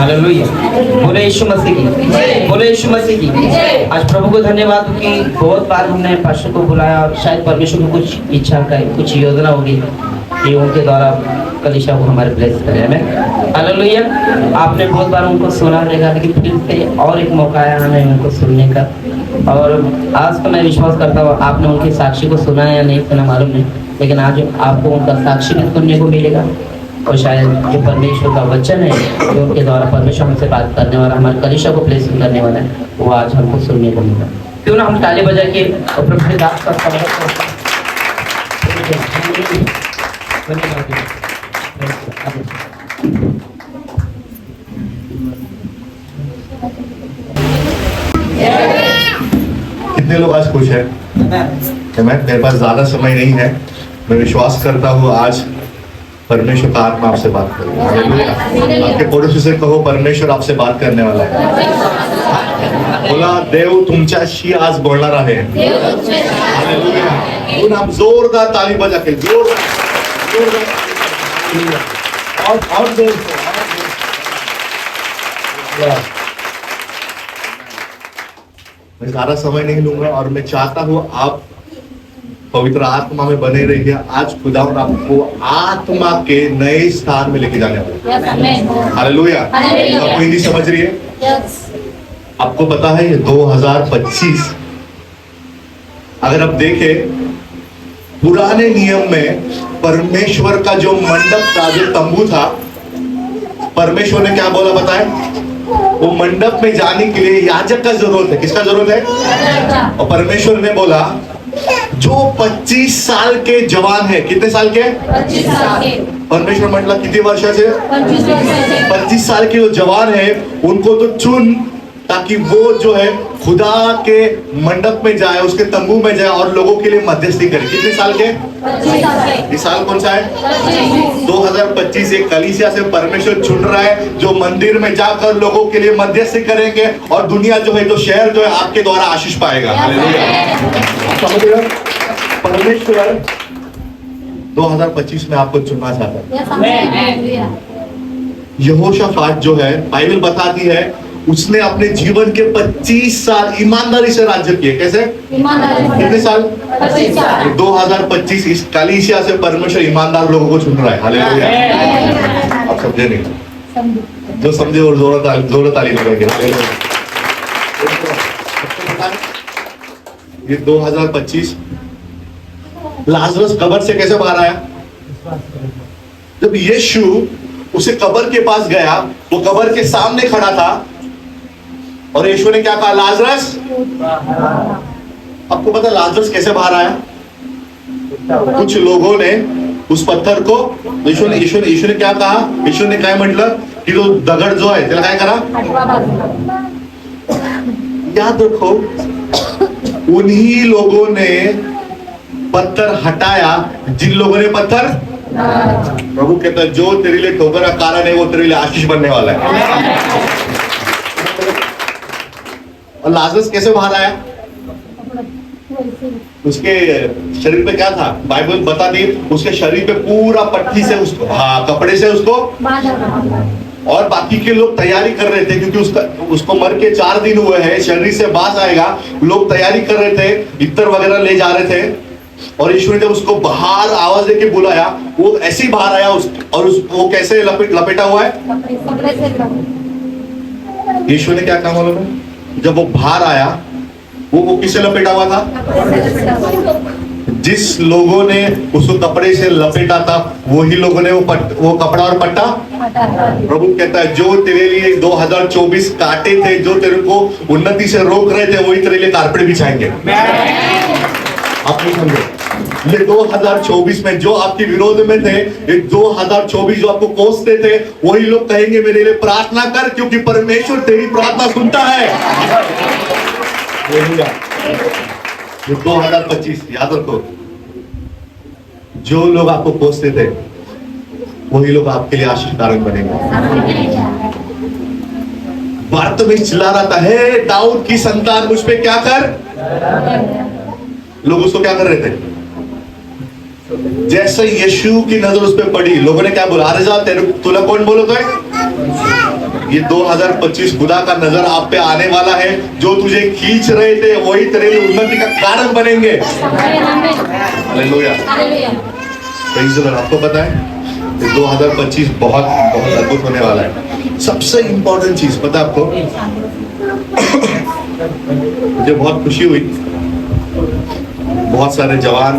Hallelujah. बोले यीशु मसीह की, बोले यीशु मसीह की। आज प्रभु को धन्यवाद कि बहुत बार हमने पास्टर को बुलाया और शायद परमेश्वर की कुछ इच्छा का कुछ योजना होगी कि उनके द्वारा कलीसिया को हमारे ब्लेस करें। हमें हालेलुया। आपने बहुत बार उनको सुना रहेगा, लेकिन फिर से और एक मौका आया हमें उनको सुनने का। और आज तो मैं विश्वास करता हूँ आपने उनकी साक्षी को सुना है या नहीं सुना मालूम नहीं, लेकिन आज आपको उनका साक्षी भी सुनने को मिलेगा। और शायद जो परमेश्वर का वचन है जो उनके द्वारा परमेश्वर हमसे बात करने वाला, हमारे कलीसिया को ब्लेसिंग करने वाला है, वो आज हमको सुनने को मिला। क्यों ना हम ताली बजा के और प्रभु के दास का स्वागत करते कितने लोग आज खुश हैं? मेरे पास ज्यादा समय नहीं है। मैं विश्वास करता हूँ आज परमेश्वर का आत्मा आपसे बात करेगा। हालेलुया। आपके पड़ोसी से कहो परमेश्वर आपसे बात करने वाला है। बोला देव तुमच्याशी आज बोलणार आहे। हालेलुया। म्हणून आप जोरदार ताली बजा के जोरदार और जोर से। मैं ज़्यादा समय नहीं लूंगा और मैं चाहता हूँ आप पवित्र आत्मा में बने रहिए। आज खुदावन आपको आत्मा के नए स्थान में लेके जाने वाला है। हालेलुया। आपको हिंदी समझ रही है? आपको पता है ये 2025 अगर आप देखें पुराने नियम में परमेश्वर का जो मंडप था, जो तंबू था, परमेश्वर ने क्या बोला बताए? वो मंडप में जाने के लिए याजक का जरूरत है। किसका जरूरत है? और परमेश्वर ने बोला जो 25 साल के जवान है। कितने साल के? 25 साल के। परमेश्वर मंडला कितने वर्षाचे? 25 साल के जो जवान है उनको तो चुन, ताकि वो जो है खुदा के मंडप में जाए, उसके तंबू में जाए और लोगों के लिए मध्यस्थी करे। कितने साल के? 25 साल के। ये साल कौन सा है? 2025। एक कलीसिया से परमेश्वर चुन रहा है जो मंदिर में जाकर लोगों के लिए मध्यस्थी करेंगे और दुनिया जो है, जो शहर जो है आपके द्वारा आशीष पाएगा। हालेलुया। समझ रहे हो? परमेश्वर 2025 में आपको चुनना चाहता है। यहोशाफात जो है बाइबल बताती है उसने अपने जीवन के 25 साल ईमानदारी से राज्य किए। कैसे? कितने साल? 25 साल। 2025 इस कलीसिया से परमेश्वर ईमानदार लोगों को चुन रहा है। हालेलुया। आप समझे नहीं? जो समझे और जोर ताली लगाएंगे। ये 2025 लाजरस कब्र से कैसे बाहर आया? जब यीशु उसे कब्र के पास गया, वो कब्र के सामने खड़ा था और यीशु ने क्या कहा? लाजरस। आपको पता लाजरस कैसे बाहर आया? कुछ लोगों ने उस पत्थर को यीशु ने क्या कहा? यीशु ने काय म्हटलं की तो दगड जो आहे त्याला काय करा? याद रखो उन्हीं लोगों ने पत्थर हटाया जिन लोगों ने पत्थर। प्रभु कहता है जो तेरे लिए ठोकर का कारण है वो तेरे लिए आशीष बनने वाला है। और लाजरस कैसे बाहर आया? उसके शरीर पे क्या था? बाइबल बताती है उसके शरीर पे पूरा पट्टी से उसको, कपड़े से उसको, और बाकी के लोग तैयारी कर रहे थे क्योंकि उसको मर के 4 दिन हुए हैं, शरीर से बास आएगा। लोग तैयारी कर रहे थे, इत्र वगैरह ले जा रहे थे और यीशु ने जब उसको बाहर आवाज देके बुलाया वो ऐसे ही बाहर आया। वो कैसे लपेटा हुआ है? यीशु ने क्या कहा मालूम है? जब वो बाहर आया वो किससे लपेटा हुआ था? जिस लोगों ने उसको कपड़े से लपेटा था वही लोगों ने वो कपड़ा और पट्टा। प्रभु कहता है जो तेरे लिए 2024 काटे थे, जो तेरे को उन्नति से रोक रहे थे, वही तेरे लिए कारपेट बिछाएंगे। आप नहीं समझे? ये 2024 में जो आपके विरोध में थे, ये 2024 जो आपको कोसते थे, वही लोग कहेंगे मेरे लिए प्रार्थना कर क्योंकि परमेश्वर तेरी प्रार्थना सुनता है। ये 2025 याद रखो, जो लोग आपको कोसते थे वही लोग आपके लिए आशीष कारण बनेंगे। भारत में चिल्ला रहा था, हे दाऊद की संतान मुझ पे क्या कर। लोग उसको क्या कर रहे थे? जैसे यीशु की नजर उस पर पड़ी, लोगों ने क्या बोला? अरे जा तेरे तुला कौन बोलो तो है? ये 2025 खुदा का नजर आप पे आने वाला है। जो तुझे खींच रहे थे वही तेरे लिए उन्नति का कारण बनेंगे। Hallelujah, praise the Lord. आपको पता है 2025 बहुत बहुत अद्भुत होने वाला है। सबसे इंपॉर्टेंट चीज पता है आपको, मुझे बहुत खुशी हुई, बहुत सारे जवान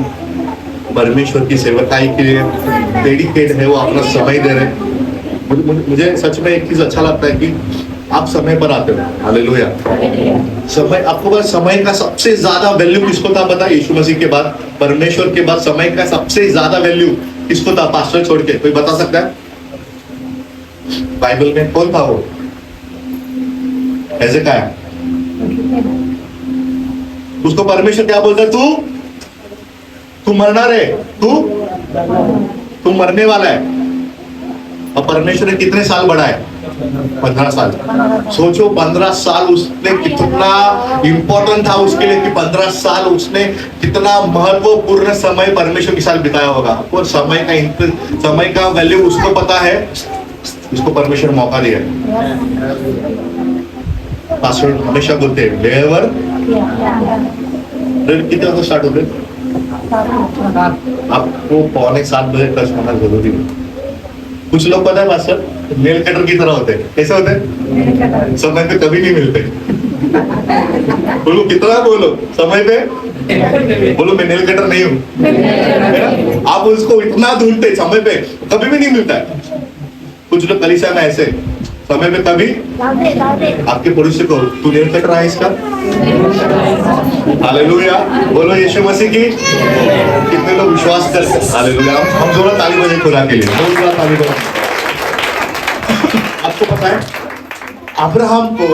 परमेश्वर की सेवकाई के लिए डेडिकेट है, वो अपना समय दे रहे हैं। मुझे सच में एक चीज अच्छा लगता है कि आप समय पर आते हो। हालेलुया। समय, आपको बस समय का सबसे ज्यादा वैल्यू किसको था पता है? यीशु मसीह के बाद, परमेश्वर के बाद समय का सबसे ज्यादा वैल्यू किसको था? पास्टर छोड़ के कोई बता सकता है? बाइबल में कौन था वो? हेजेकिया। उसको परमेश्वर क्या बोलता है? तू मरना रे, तू मरने वाला है। और परमेश्वर ने कितने साल बढ़ाए? 15 साल। सोचो 15 साल उसने कितना इंपॉर्टेंट था उसके लिए, कि 15 साल उसने कितना महत्वपूर्ण समय परमेश्वर के साथ बिताया होगा। और समय का वैल्यू उसको पता है, उसको परमेश्वर मौका दिया है। पास्टर हमेशा बोलते हैं लेवर कितने बजे स्टार्ट होते? आपको 6:45 बजे टच होना जरूरी है। कुछ लोग पता है पास्टर नेल कटर की तरह होते हैं। कैसे होते हैं? समय पे कभी नहीं मिलते। बोलो कितना बोलो समय पे, बोलो मैं नेल कटर नहीं हूँ। आप उसको इतना ढूंढते, समय पे कभी भी नहीं मिलता है। कुछ लोग कलीसिया में ऐसे समय पे कभी, आपके पड़ोसी को तू नेल कटर है इसका। हालेलुया, बोलो यीशु मसीह की। कितने लोग विश्वास करते हैं? हालेलुया। हम जोड़ा ताली बजाएं खुदा के लिए, बहुत जोड़ा ताली बजाएं। आपको पता है अब्राहम को,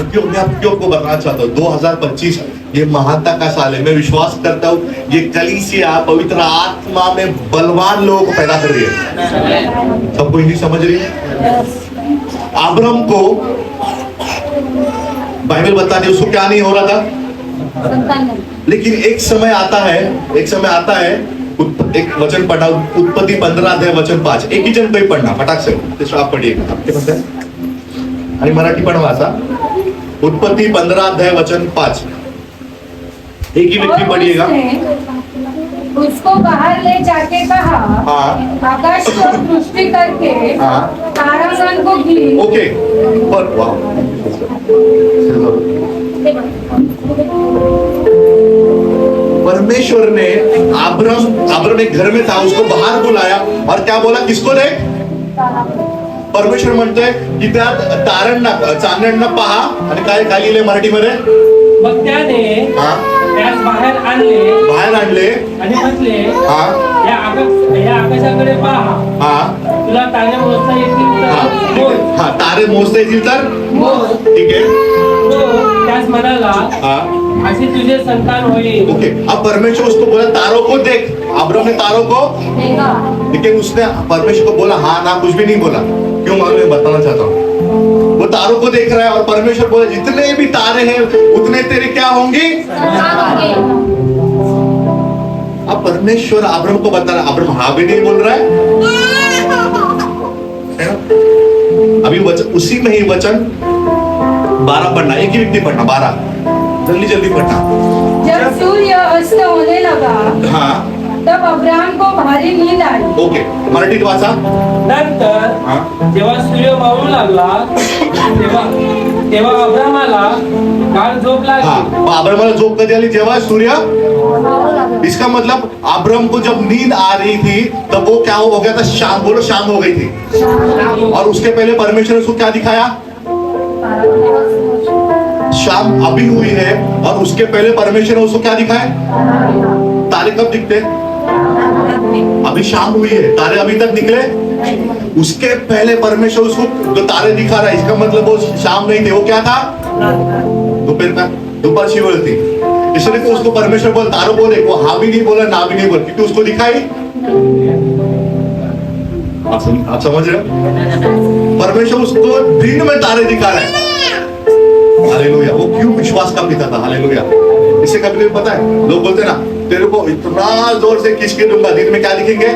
क्यों मैं आपको बताना चाहता हूँ 2025 ये महानता का साल है। मैं विश्वास करता हूँ ये कलीसिया पवित्र आत्मा में बलवान लोगों को पैदा कर रही है। सबको हिंदी समझ रही है? अब्राहम को बाइबल बताती है उसको क्या नहीं हो रहा था, लेकिन एक समय आता है एक वचन पढ़ा, उत्पत्ति 15 अध्याय वचन 5। एक ही जन कोई पढ़ना फटाक से, आप पढ़िएगा। आपके पास है आणि मराठी पण वाचा। उत्पत्ति 15 अध्याय वचन 5। एक ही व्यक्ति पढ़िएगा। उसको बाहर ले जाके कहा, हाँ, आकाश को दृष्टि करके हाँ, तारागण को गिन। ओके, पर वाह, परमेश्वर ने अब्राहम एक घर में था, उसको बाहर बुलाया और क्या बोला? किसको देख? परमेश्वर म्हणतोय की त्या तारांना चांदण्यांना पहा आणि काय काय लिहिले मराठीमध्ये? मग त्याने त्यास बाहेर आणले आणि म्हटले, या आकाशाकडे पहा, तुला तारे मोजता येतील तर मोज. तारे मोजता येतील तर मोज. ठीक है। तो त्यास म्हणाला, अशी तुझे संतान होईल. ओके, अब परमेश्वर उसको बोला तारों को देख। अब्राहम ने तारों को देखा, लेकिन उसने परमेश्वर को बोला हाँ ना, कुछ भी नहीं बोला। क्यों मालूम? मैं बताना चाहता हूँ। वो तारों को देख रहा है और परमेश्वर बोला जितने भी तारे हैं उतने तेरे क्या होंगे? अब परमेश्वर अब्राहम को बता रहा है, अब्राहम हाँ भी नहीं बोल रहा है ना? अभी वचन, उसी में ही वचन 12 पढ़ना, एक ही व्यक्ति पढ़ना, 12 जल्दी पढ़ना। जब सूर्य अस्त होने लगा, हाँ, तब अब्राहम को भारी नींद आई। ओके, मराठीत वाचा। नंतर जेव्हा सूर्य मावळू लागला तेव्हा अब्राहमाला गाढ झोप लागली. अब्राहमाला झोप कधी आली? जेव्हा सूर्य, इसका मतलब अब्राहम को जब नींद आ रही थी तब वो क्या हो गया था? शाम, बोलो शाम हो गई थी। और उसके पहले परमेश्वर ने उसको क्या दिखाया? शाम अभी हुई है और उसके पहले परमेश्वर ने उसको क्या दिखाया? तारे कब दिखते? अभी शाम हुई है, तारे अभी तक निकले। उसके पहले परमेश्वर उसको जो तारे दिखा रहा है, इसका मतलब वो शाम नहीं थे, वो क्या था? दोपहर का, दोपहर शिवल थी। इसलिए तो उसको परमेश्वर बोल तारों को देख, वो हाँ भी नहीं बोला ना भी नहीं बोला, क्योंकि उसको दिखाई। आप समझ रहे हो? परमेश्वर उसको दिन में तारे दिखा रहा है। हालेलुया। वो क्यों विश्वास का पिता था? हालेलुया। इसे कभी पता है, लोग बोलते ना तेरे को इतना जोर से खींच के दूंगा, दिन में क्या दिखेंगे?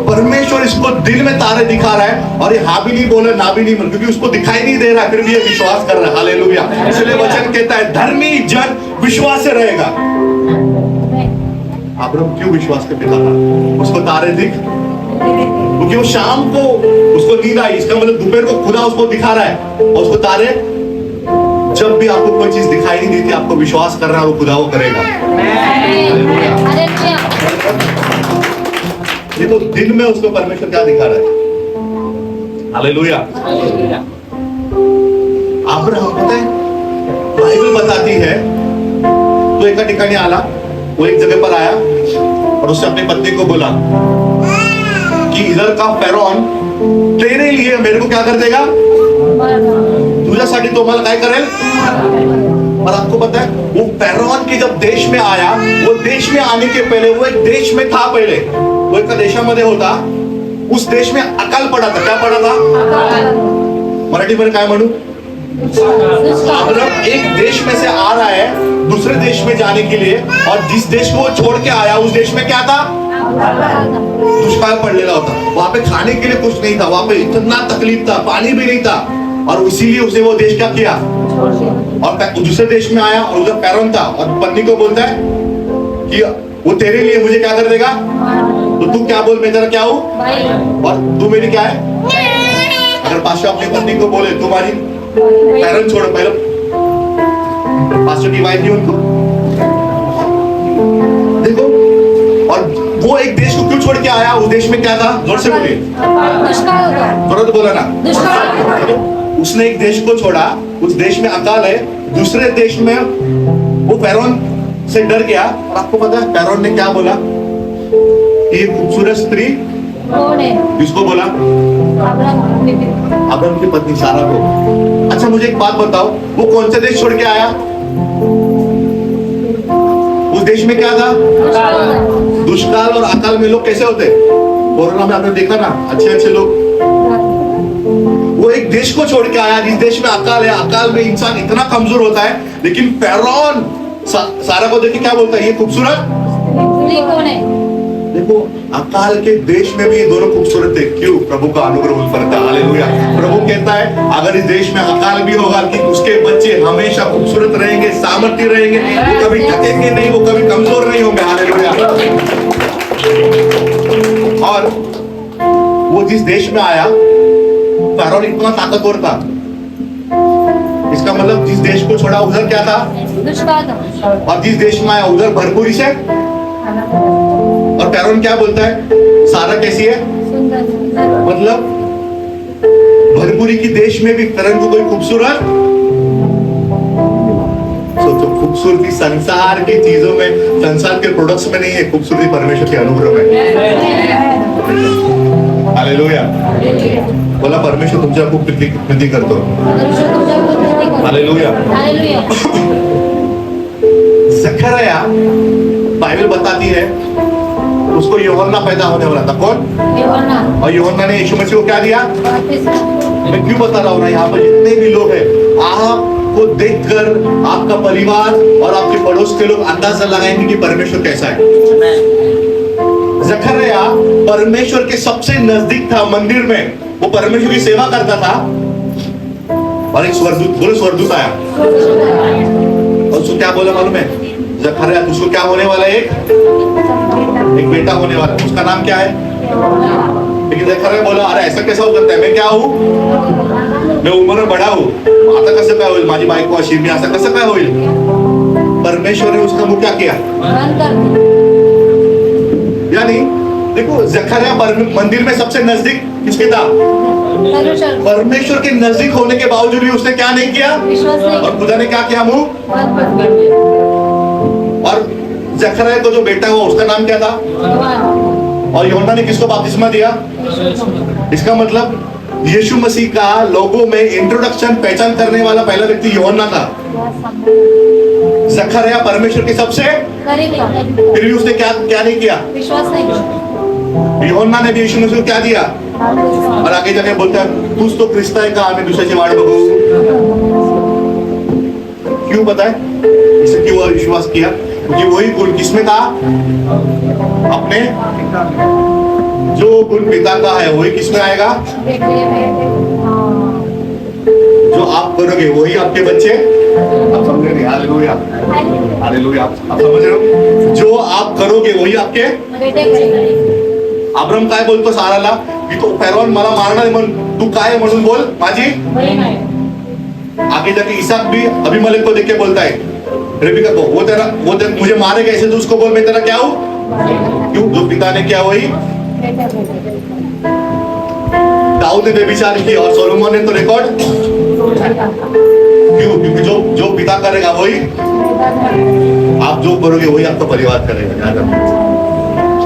परमेश्वर इसको दिल में तारे दिखा रहा है और ये हाँ भी नहीं बोले ना भी नहीं बोले, क्योंकि उसको दिखाई नहीं दे रहा, फिर भी ये विश्वास कर रहा है। हालेलुया। इसलिए वचन कहता है धर्मी जन विश्वास से रहेगा। अब्राहम क्यों विश्वास करके था? उसको तारे दिख, क्योंकि वो शाम को उसको नींद आई, इसका मतलब दोपहर को खुदा उसको दिखा रहा है। और उसको तारे, जब भी आपको कोई चीज दिखाई नहीं देती, आपको विश्वास करना है वो खुदा वो करेगा। ये तो दिन में उसको परमेश्वर क्या दिखा रहा है। हालेलुया। अब्राहम पता है बाइबल बताती है, तो एक ठिकाने आला, वो एक जगह पर आया और उसने अपनी पत्नी को बोला कि इधर का फेरोन तेरे लिए मेरे को क्या कर देगा, तुझ्यासाठी तो मला काय करेल। और आपको पता है वो फेरोन के जब देश में आया, वो देश में आने के पहले वो एक देश में था, पहले वो एका देशामध्ये होता, उस देश में अकाल पड़ा था। क्या पड़ा था? मराठी में काय म्हणू? अब्राहम एक देश में से आ रहा है दूसरे देश में जाने के लिए, और जिस देश को वो छोड़ के आया उस देश में क्या था? दुष्काल पड़लेला होता। वहां पे खाने के लिए कुछ नहीं था, वहां पे इतना तकलीफ था, पानी भी नहीं था, और इसीलिए उसने वो देश क्या किया और दूसरे देश में आया, और उधर फेरोन था, और पत्नी को बोलता है कि वो तेरे लिए मुझे क्या कर देगा, तो तू क्या बोल, मैं तेरा क्या हूँ और तू मेरी क्या है। अगर पास्टर अपनी पत्नी को बोले तुम्हारी फेरोन छोड़ो, पहले पास्टर की वाइफ थी उनको, देखो, और वो एक देश को क्यों छोड़ के आया? उस देश में क्या था? जोर से बोलिए, जोर बोला ना। उसने एक देश को छोड़ा, उस देश में अकाल है, दूसरे देश में वो फेरोन से डर गया। और आपको पता है फेरोन ने क्या बोला? ये खूबसूरत स्त्री किसको बोला? अब्राहम की पत्नी सारा को। अच्छा मुझे एक बात बताओ, वो कौन से देश छोड़ के आया? उस देश में क्या था? दुष्काल और अकाल में लोग कैसे होते? कोरोना में आपने देखा ना, अच्छे अच्छे लोग। वो एक देश को छोड़ के आया जिस देश में अकाल है, अकाल में इंसान इतना कमजोर होता है, लेकिन फेरोन सारा को देख के क्या बोलता है? ये खूबसूरत कौन है? देखो अकाल के देश में भी ये दोनों खूबसूरत थे। क्यों? प्रभु का अनुग्रह उस पर था। हालेलुया। प्रभु कहता है अगर इस देश में अकाल भी होगा कि उसके बच्चे हमेशा खूबसूरत रहेंगे, सामर्थ्य रहेंगे, वो कभी थकेंगे नहीं, वो कभी कमजोर नहीं होंगे। हालेलुया। और वो जिस देश में आया, फेरोन इतना ताकतवर था, इसका मतलब जिस देश को छोड़ा उधर क्या था? और जिस देश में आया उधर भरपूरी से। और फेरोन क्या बोलता है? सारा कैसी है? मतलब भरपूरी की देश में भी फेरोन को कोई खूबसूरत, सोचो खूबसूरती संसार की चीजों में, संसार के प्रोडक्ट्स में नहीं है, खूबसूरती परमेश्वर के अनुग्रह में। हालेलुया। बोला परमेश्वर तुमच्या खूप प्रीती करतो। हालेलुया। जकरिया बाइबल बताती है उसको यूहन्ना पैदा होने वाला था। कौन? और यूहन्ना ने यीशु मसीह को क्या दिया? मैं क्यों बता रहा हूँ ना, यहाँ पर जितने भी लोग हैं, आपको देखकर आपका परिवार और आपके पड़ोस के लोग अंदाजा लगाएंगे कि परमेश्वर कैसा है। जकरिया परमेश्वर के सबसे नजदीक था, मंदिर में वो परमेश्वर की सेवा करता था, और एक स्वर्गदूत आया और उसको क्या बोला मालूम है? जकरिया तुझको क्या होने वाला है? एक बेटा होने वाला, उसका नाम क्या है? लेकिन जकरिया बोला अरे ऐसा कैसा हो सकता है, मैं क्या हूँ, मैं उम्र में बड़ा हूँ, आता कसं काय होईल, माझी बायको अशी, मी असं कसं काय होईल? परमेश्वर ने उसका मुंह क्या किया? यानी देखो जकरिया मंदिर में सबसे नजदीक किसके था? परमेश्वर के नजदीक होने के बावजूद भी उसने क्या नहीं किया? और खुदा ने क्या किया? मुंह। और जकरिया को जो बेटा हुआ उसका नाम क्या था? और यूहन्ना ने किसको बपतिस्मा दिया? इसका मतलब यीशु मसीह का लोगों में इंट्रोडक्शन, पहचान करने वाला पहला व्यक्ति यूहन्ना था। जकरिया परमेश्वर के सबसे, फिर भी उसने क्या नहीं किया? यूहन्ना ने भी यीशु मसीह को क्या दिया? और आगे जाके बोलता है तूच तो ख्रिस्त है का, आम्ही दुसऱ्याची वाट बघू। क्यों पता है इसे क्यों विश्वास किया? क्योंकि वही गुण किसमें था? अपने जो गुण पिता का है वही किसमें आएगा? जो आप करोगे वही आपके बच्चे, आप समझ रहे? हालेलुया, हालेलुया, आप समझ रहे हो? जो आप करोगे वही आपके. अब्राम काय बोलतो साराला की तो फॅरॉन मला मारणार आहे म्हणून तू काय म्हणून बोल माझी. आगे जाके इसहाक भी अबीमेलेक को देख के बोलता है रेबिका को, वो तेरा मुझे मारेगा ऐसे तो उसको बोल मैं तेरा क्या हूं. क्यों? जो पिता ने किया वही. दाऊद ने व्यभिचार किया और सोलोमन ने तो रिकॉर्ड. क्यों? क्योंकि जो पिता करेगा वही आप जो करोगे वही आपका परिवार करेगा. याद रखो.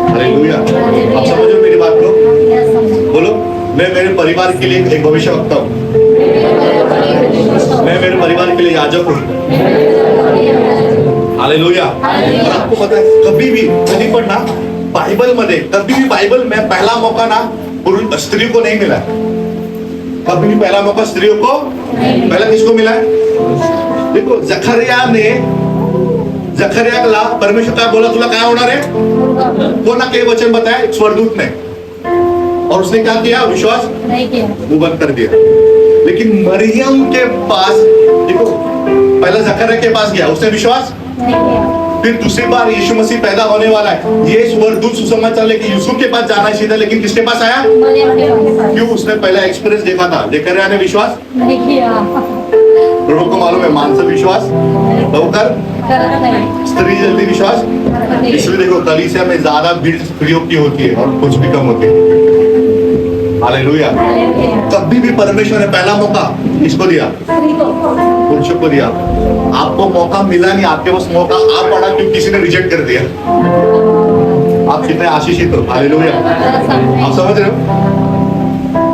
हालेलुया. आप समझो मेरी बात को. बोलो, मैं मेरे परिवार के लिए एक भविष्यवक्ता हूँ. मैं मेरे परिवार के लिए याजक हूँ. हालेलुया. और आपको पता है कभी भी कभी पण ना बाइबल मध्ये कभी भी बाइबल में पहला मौका ना पुरुष स्त्री को नहीं मिला. कभी भी पहला मौका स्त्रियों को पहला किसको मिला है? देखो जकरियाला परमेश्वर काय बोला तुला काय होणार है? कोणा के वचन बताया? स्वर्गदूत ने. और उसने क्या किया? विश्वास नहीं किया, वो बंद कर दिया. लेकिन मरियम के पास देखो, पहला जकरिया के पास गया, उसने विश्वास नहीं किया. फिर दूसरी बार यीशु मसीह पैदा होने वाला है, ये स्वर्गदूत सुसमाचार लेके यूसुफ के पास जाना सीधा, लेकिन किसके पास आया? क्यों? उसने पहला एक्सपीरियंस देखा था. जकरिया ने विश्वास नहीं किया. लोगों को मालूम है मानसिक विश्वास लवकर, स्त्री जल्दी विश्वास. इसलिए देखो कलीसिया में ज्यादा भीड़ स्त्रियों की होती है और कुछ भी कम होती है. हालेलुया. कभी भी परमेश्वर ने पहला मौका किसको दिया? पुरुषों को दिया. आपको मौका मिला नहीं, आपके पास मौका आ पड़ा क्योंकि किसी ने रिजेक्ट कर दिया. आप कितने आशीषित हो. हालेलुया. आप समझ रहे हो?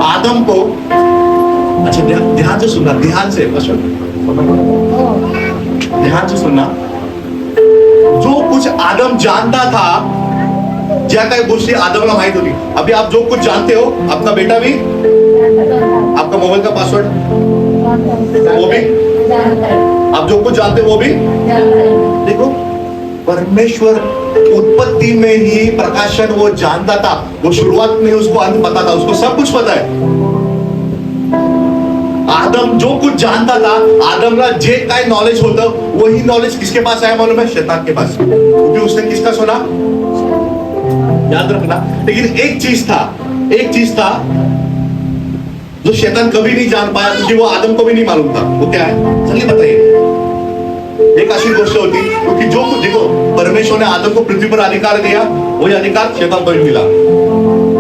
आदम को अच्छा ध्यान से सुनना, ध्यान से सुनना. जो कुछ आदम जानता था, ज्या काही गोष्टी आदमला माहित होती. अभी आप जो कुछ जानते हो आपका बेटा भी, आपका मोबाइल का पासवर्ड वो भी, आप जो कुछ जानते हो वो भी. देखो परमेश्वर उत्पत्ति में ही प्रकाशन वो जानता था. वो शुरुआत में उसको अंत पता था, उसको सब कुछ पता है. आदम जो कुछ जानता था, आदमला जे काय नॉलेज होतं वही नॉलेज किसके पास आया मालूम है? शैतान के पास. क्योंकि उसने किसका सुना? याद रखना. लेकिन एक चीज था जो शैतान कभी नहीं जान पाया, क्योंकि वो आदम को भी नहीं मालूम था. वो क्या है? चलिए बताइए. एक अशी गोष्ट होती, क्योंकि जो कुछ देखो परमेश्वर ने आदम को पृथ्वी पर अधिकार दिया, वही अधिकार शैतान को भी मिला.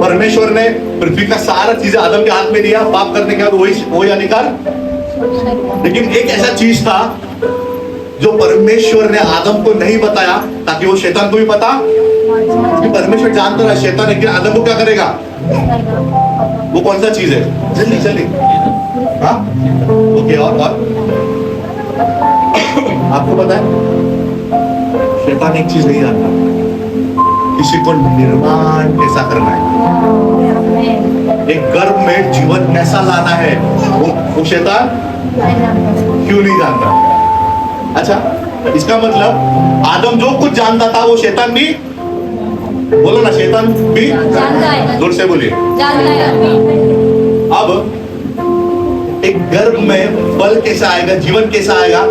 परमेश्वर ने पृथ्वी का सारा चीजें आदम के हाथ में दिया, पाप करने के बाद वही अधिकार. लेकिन एक ऐसा चीज था जो परमेश्वर ने आदम को नहीं बताया, ताकि वो शैतान को भी पता. कि परमेश्वर जानता रहा शैतान एक दिन आदम को क्या करेगा. वो कौन सा चीज है? जल्दी. हाँ ओके. और आपको पता है शैतान एक चीज नहीं जानता, किसी को निर्माण कैसा करना है, एक गर्भ में जीवन कैसा लाना है, वो शैतान क्यों नहीं जानता. अच्छा, इसका मतलब आदम जो कुछ जानता था वो शैतान भी, बोलो ना, शैतान भी जानता है. जोर से बोलिए. अब एक गर्भ में बल कैसा आएगा, जीवन कैसा आएगा,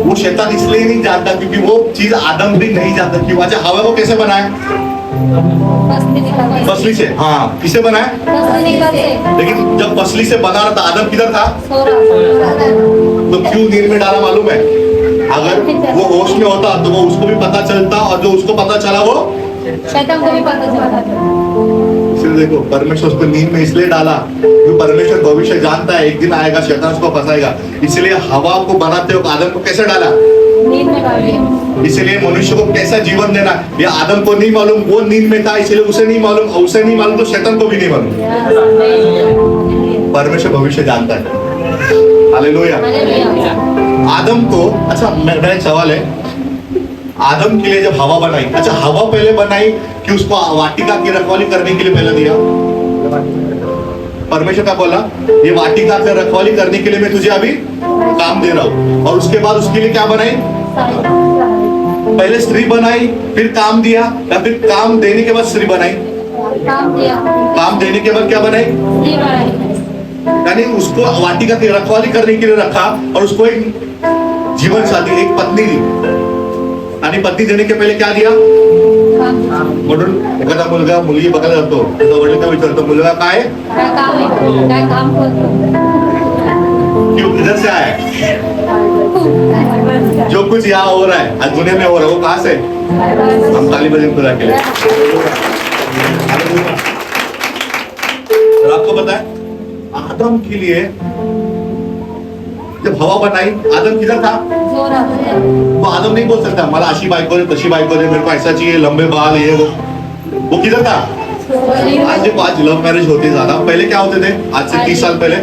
वो शैतान इसलिए नहीं जानता क्योंकि वो चीज आदम भी नहीं जानता. क्यों? अच्छा, हवा को कैसे बनाया? पसली से. हाँ, किसे बनाया? लेकिन जब पसली से बना रहा था, आदम किधर था? तो क्यों नींद में डाला मालूम है? अगर वो होश में होता तो वो उसको भी पता चलता, और जो उसको पता चला वो शैतान को भी पता चला. इसलिए देखो परमेश्वर उसको नींद में इसलिए डाला क्योंकि परमेश्वर भविष्य जानता है एक दिन आएगा शैतान उसको फंसाएगा. इसलिए हवा को बनाते हो आदम को कैसे डाला? नींद में डाल दिया. इसलिए मनुष्य को कैसा जीवन देना ये आदम को नहीं मालूम. वो नींद में था इसलिए उसे नहीं मालूम, तो शैतान को भी नहीं मालूम. परमेश्वर भविष्य जानता है. हालेलुया. आदम को, अच्छा मेरा एक सवाल है, आदम के लिए जब हवा बनाई, अच्छा हवा पहले बनाई कि उसको वाटिका की रखवाली करने के लिए पहले दिया? परमेश्वर का बोला ये वाटिका की रखवाली करने के लिए मैं तुझे अभी काम दे रहा हूं. और उसके बाद उसके लिए क्या बनाई? पहले स्त्री बनाई, फिर काम दिया, या फिर काम देने के बाद स्त्री बनाई? काम दिया काम देने के बाद क्या बनाई? स्त्री बनाई यानी उसको वाटिका की रखवाली करने के लिए रखा और उसको एक जीवन साथी, एक पत्नी दी. आणि पत्नी देने के पहिले क्या दिया? काम दिया म्हणून एखादा मुलगा मुलगी बघायला जातो त्याचा वडील काय विचारतो, मुलगा काय काय काम आहे काय काम करतो क्यों इधर से आया है? जो कुछ यहाँ हो रहा है आज दुनिया में हो रहा है वो कहाँ से? हम ताली बजाएं खुदा के लिए. और आपको पता है आदम के लिए जब हवा बनाई, आदम किधर था? जोरात वो आदम नहीं बोल सकता मला अशी बाइको दे तशी बाइको दे, मेरे को ऐसा चाहिए, लंबे बाल, ये वो किधर था? आज देखो आज लव मैरिज होते ज्यादा, पहले क्या होते थे? आज से 30 साल पहले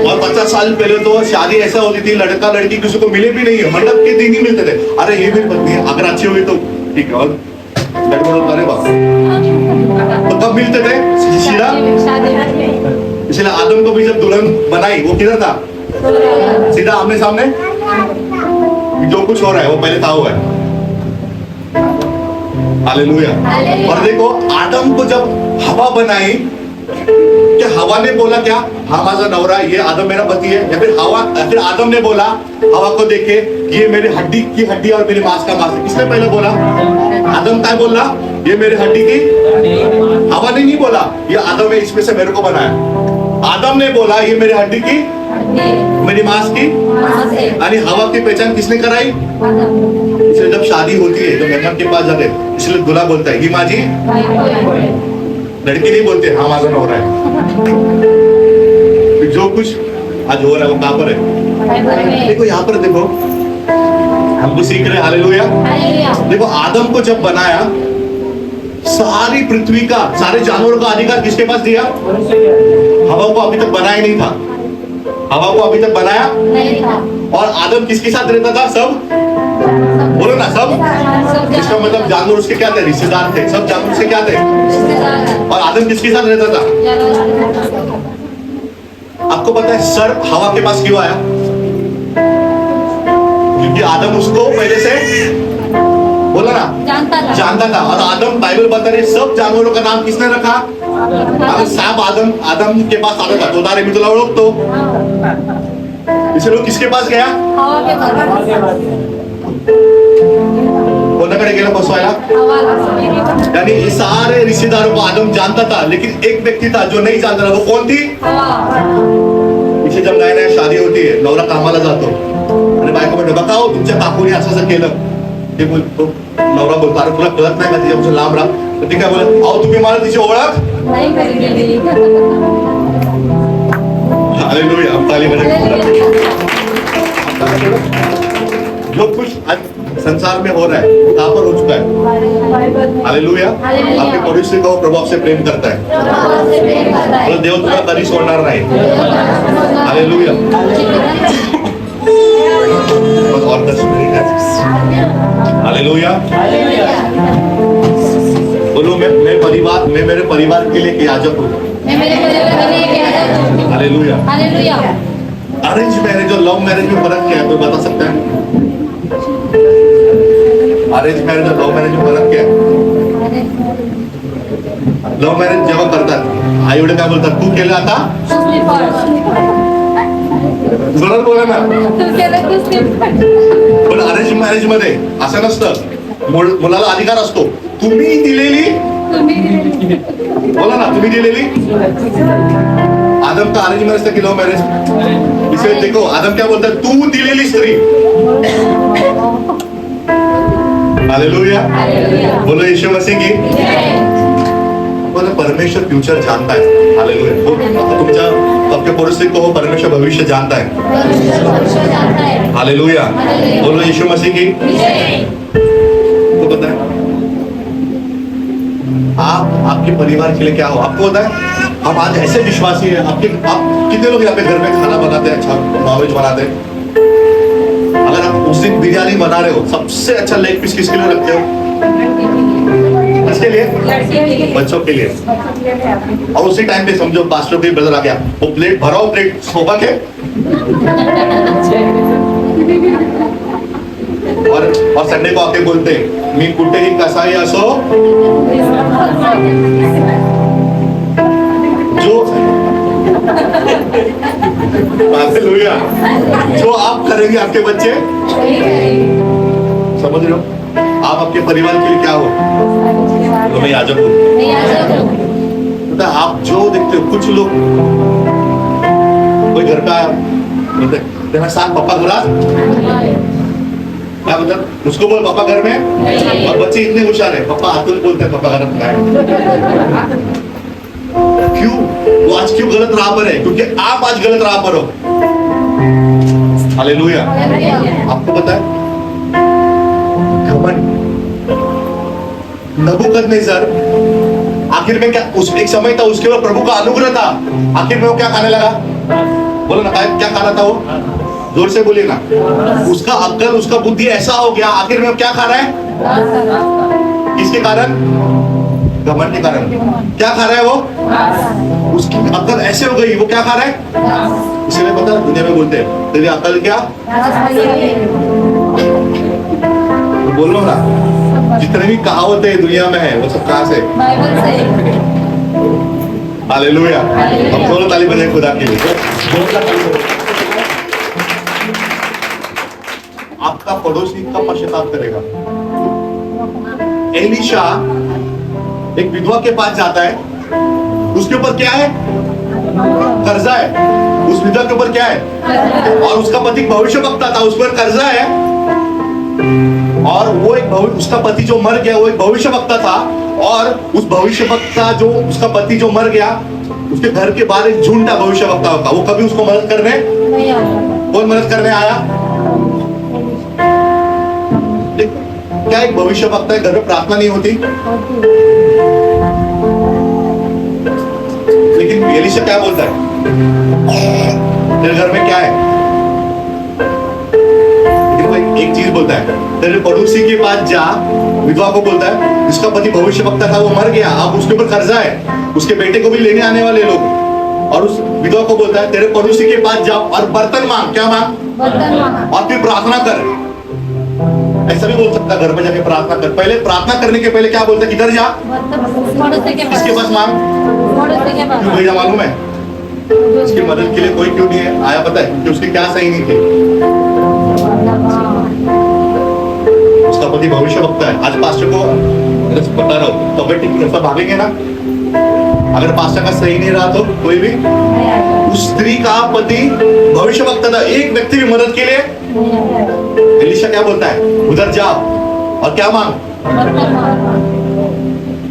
और 50 साल पहले तो शादी ऐसा होती थी लड़का लड़की किसी को मिले भी नहीं है, मंडप के दिन ही मिलते थे. अरे ये मेरी पत्नी है, अगर अच्छी हुई तो ठीक है, और लड़का अरे बाप, तो कब मिलते थे? सीधा. इसलिए आदम को भी जब दुल्हन बनाई वो किधर था? सीधा आमने सामने. जो कुछ हो रहा है वो पहले था हुआ है. हालेलुया. और देखो आदम को जब हवा बनाई, क्या हवा ने बोला क्या हाँ माझा नवरा ये आदम मेरा पति है, या फिर आदम ने बोला हवा को देखे ये मेरे हड्डी की हड्डी और मेरे मांस का मांस है? किसने पहले बोला? आदम क्या बोला? ये मेरे हड्डी की. हवा ने नहीं बोला ये आदम है इसमें से मेरे को बनाया. आदम ने बोला ये मेरे हड्डी की मेरी मांस की. आणि हवा की पहचान किसने कराई? इसलिए जब शादी होती है तो मेहमान के पास जाते हैं, इसलिए दूल्हा बोलता है ही माझी. लड़की नहीं बोलते हाँ माझा नवरा है. जो कुछ आज हो रहा है वो कहाँ पर है? देखो यहाँ पर देखो हमको सीख रहे. हालेलुया. देखो आदम को जब बनाया सारी पृथ्वी का सारे जानवरों का अधिकार किसके पास दिया? हवा को अभी तक बनाया नहीं था. हवा को अभी तक बनाया नहीं था और आदम किसके साथ रहता था? सब बोलो ना सब. इसका मतलब जानवर उसके क्या थे? रिश्तेदार थे. सब जानवर उसके क्या थे? और आदम किसके साथ रहता था? आपको पता है सर हवा के पास क्यों आया? क्योंकि आदम उसको पहले से बोला ना जानता था. और आदम बाइबल बता रही सब जानवरों का नाम किसने रखा? अगर सांप आदम के पास आता था तो दारे मी तुला ओळखतो. इसलिए वो किसके पास गया? हवा के पास कोणाकडे गेला बसवायला? यानी ये सारे रिश्तेदारों को आदम जानता था, लेकिन एक व्यक्ति था जो नहीं जानता था. वो कौन थी? इसे जब नया नया शादी होती है नवरा कामाला जातो आणि बायको म्हणते बघा हो तुमच्या काकूने असं केलं. ते बोलतो नवरा बोलतो अरे तुला कळत नाही का तिच्यापासून लांब राहा. तर ती काय बोलत अहो तुम्ही मला तिची ओळख. नहीं करेंगे हालेलुया. ताली बजाएं. जो कुछ आज संसार में हो रहा है वो कहाँ पर हो चुका है? हालेलुया. आपके पड़ोसी को प्रभु आपसे प्रेम करता है और देव तुला कधी सोडणार नाही. हालेलुया. बस और 10 मिनट है. हालेलुया. बोलो मैं मेरे परिवार के लिए एक याजक हूँ. मैं मेरे परिवार के लिए एक याजक हूँ. हालेलुया. हालेलुया. अरेंज मैरिज और लव मैरिज में फर्क क्या है कोई बता सकता है? अरेंज मैरिज और लव मैरिज में फरक क्या है? लव मैरिज जेव्हा करतात आई वडील काय बोलतात तू केलं आता दुसरी पार्ट जोरात बोला ना. तू केलं दुसरी पार्ट. पण अरेंज मॅरेज मध्ये असं नसतं. मुलाला अधिकार असतो तुम्ही दिलेली. बोला ना तुम्ही दिलेली. आदम का अरेंज मैरिज था कि लव मैरिज? इसे देखो आदम क्या बोलता है तू दिलेली स्त्री. हालेलुया. बोलो यीशु मसीह की. बोलो परमेश्वर फ्यूचर जानता है. हालेलुया. वो तुमच्या आपके पड़ोसी को परमेश्वर भविष्य जानता है. हालेलुया. बोलो यीशु मसीह की. तो पता है आप आपके परिवार के लिए क्या हो? आपको पता है हम आज ऐसे विश्वासी हैं. आप कितने लोग यहाँ पे घर में खाना बनाते हैं? अच्छा नॉनवेज बनाते हैं. अगर आप उस दिन बिरयानी बना रहे हो सबसे अच्छा लेग पीस किसके लिए रखते हो? किसके लिए? बच्चों के लिए. और उसी टाइम पे समझो पास्टर कोई ब्रदर आ गया वो प्लेट भराओ प्लेट सोबा के और संडे को आके बोलते हैं मी कुठेही कसाही असो जो हालेलुया, जो आप करेंगे आपके बच्चे समझ रहे हो। आप आपके परिवार के लिए क्या हो, तो मैं याजक हूँ। तो आप जो देखते हो, कुछ लोग कोई घर का तेरा साथ पापा घरा क्या मतलब, उसको बोल पापा घर में, और बच्चे इतने होशियार है, पापा आतुल बोलते हैं पापा घर में है। क्यों वो आज क्यों गलत राह पर है, क्योंकि आप आज गलत राह पर हो। हालेलुया। आपको पता है घमंड, नबूकदनेस्सर आखिर में क्या, उस एक समय था उसके ऊपर प्रभु का अनुग्रह था, आखिर में वो क्या खाने लगा, बोलो ना क्या खा रहा था वो, जोर से बोलिए ना। उसका अक्ल, उसका बुद्धि ऐसा हो गया, आखिर में वो क्या खा रहा है, किसके कारण, घमंड के कारण। क्या खा रहा है वो, उसकी अक्ल ऐसे हो गई, वो क्या खा रहा है, इसलिए पता है दुनिया में बोलते हैं तेरी अक्ल क्या, बोलो ना, जितने भी कहावतें दुनिया में है वो सब कहां से, बाइबल से। हालेलुया। हम दोनों ताली बजाएं खुदा के लिए, जोरदार ताली बजाएं। आपका पड़ोसी कब पश्चाताप करेगा। एलीशा एक विधवा के पास जाता है, उसके ऊपर क्या है, कर्जा है। उस विधवा के ऊपर क्या है, और उसका पति भविष्यवक्ता था, उस पर कर्जा है। और वो एक उसका पति जो मर गया वो एक भविष्यवक्ता था, और उस भविष्यवक्ता जो उसका पति जो मर गया, उसके घर के बाहर एक झुंड था भविष्यवक्ता का। वो कभी उसको मदद करने, कौन मदद करने आया, क्या एक भविष्यवक्ता है घर में प्रार्थना नहीं होती, लेकिन एलीशा क्या बोलता है, तेरे घर में क्या है, एक चीज बोलता है, तेरे पड़ोसी के पास जा, विधवा को बोलता है जिसका पति भविष्यवक्ता था वो मर गया, अब उसके ऊपर कर्जा है, उसके बेटे को भी लेने आने वाले लोग, और उस विधवा को बोलता है तेरे पड़ोसी के पास जा और बर्तन मांग, क्या मांग, और फिर प्रार्थना कर। ऐसा भी बोल सकता घर में जाके प्रार्थना कर। पहले प्रार्थना करने के पहले क्या बोलता है, किधर जा, किसके पास मांग, क्यों भेजा मालूम है, उसकी मदद के लिए कोई क्यों नहीं आया पता है, क्योंकि उसकी क्या सही नहीं थी, उसका पति भविष्यवक्ता है। आज पास्टर को बता रहा हूं तबियत ठीक नहीं, सब भागेंगे ना, अगर पास्टर का सही नहीं रहा तो कोई भी, उस स्त्री का पति भविष्यवक्ता था, एक व्यक्ति भी मदद के लिए। एलीशा क्या बोलता है, उधर जाओ और क्या मांग,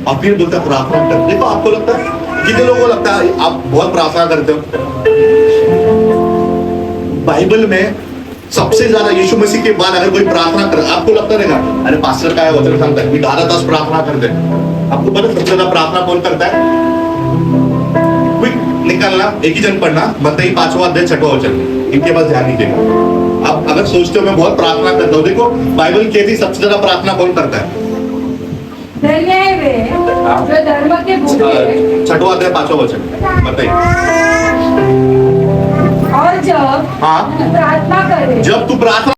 और फिर बोलता है प्रार्थना कर। देखो आपको लगता है, कितने लोगों को लगता है आप बहुत प्रार्थना करते हो, बाइबल में सबसे ज्यादा यीशु मसीह के बाद अगर कोई प्रार्थना करे, आपको लगता रहेगा अरे पास्टर का है वचन सांगता है, मी 12 तास प्रार्थना करते। आपको पता सबसे ज्यादा प्रार्थना कौन करता है, क्विक निकालना, एक ही जन पढ़ना, मत्ती 5वां अध्याय 6वां वचन, इनके पास ध्यान नहीं देगा। आप अगर सोचते हो मैं बहुत प्रार्थना करता हूँ, देखो बाइबल कहती सबसे ज्यादा प्रार्थना कौन करता है, धन्य है वे जो धर्म के भूखे 6वां अध्याय 5वां वचन बताइए। और जब हाँ, तू प्रार्थना करे, जब तू प्रार्थना